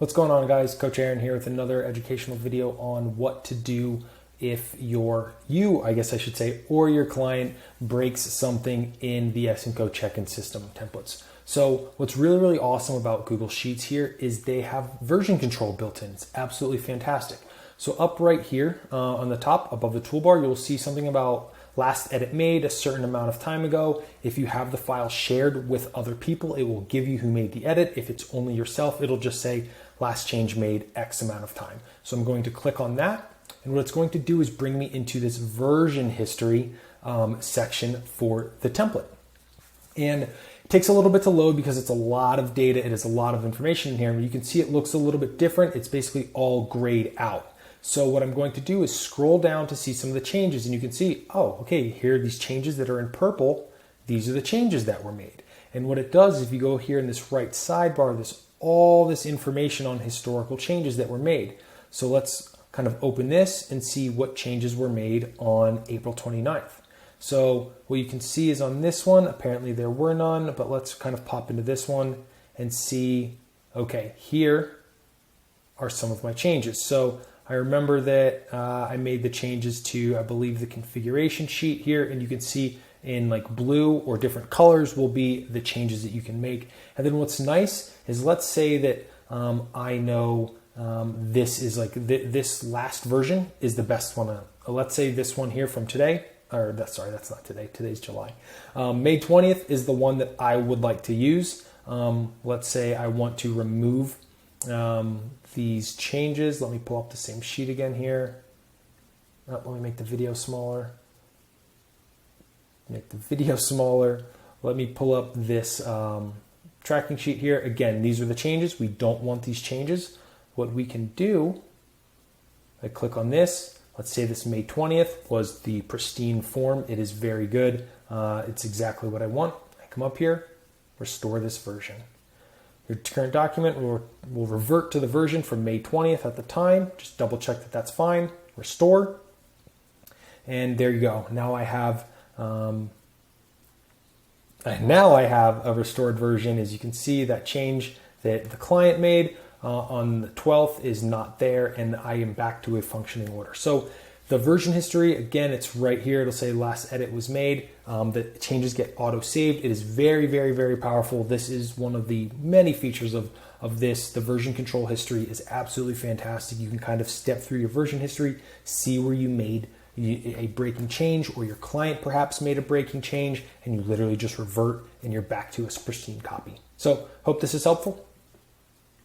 What's going on, guys? Coach Aaron here with another educational video on what to do if your client breaks something in the SNCo check-in system templates. So what's really awesome about Google Sheets here is they have version control built in. It's absolutely fantastic. So up right here on the top above the toolbar, you'll see something about last edit made a certain amount of time ago. If you have the file shared with other people, it will give you who made the edit. If it's only yourself, it'll just say last change made X amount of time. So I'm going to click on that. And what it's going to do is bring me into this version history section for the template. And it takes a little bit to load because it's a lot of data. It is a lot of information in here. And you can see it looks a little bit different. It's basically all grayed out. So what I'm going to do is scroll down to see some of the changes, and you can see, oh, okay, here are these changes that are in purple. These are the changes that were made. And what it does, if you go here in this right sidebar, all this information on historical changes that were made. So let's kind of open this and see what changes were made on April 29th. So what you can see is on this one, apparently there were none, but let's kind of pop into this one and see, okay, here are some of my changes. So I remember that I made the changes to, I believe, the configuration sheet here, and you can see in like blue or different colors will be the changes that you can make. And then what's nice is, let's say that I know this is like this last version is the best one. Let's say this one here from today, or that's not today. Today's July. May 20th is the one that I would like to use. Let's say I want to remove these changes. Let me pull up the same sheet again here. Let me make the video smaller. Let me pull up this tracking sheet here. Again, these are the changes. We don't want these changes. What we can do, I click on this. Let's say this May 20th was the pristine form. It is very good. It's exactly what I want. I come up here, restore this version. Your current document will revert to the version from May 20th at the time. Just double check that that's fine. Restore. And there you go. Now I have a restored version. As you can see, that change that the client made on the 12th is not there, and I am back to a functioning order. So the version history, again, it's right here. It'll say last edit was made. The changes get auto-saved. It is very powerful. This is one of the many features of this. The version control history is absolutely fantastic. You can kind of step through your version history, see where you made a breaking change, or your client perhaps made a breaking change, and you literally just revert and you're back to a pristine copy. So hope this is helpful.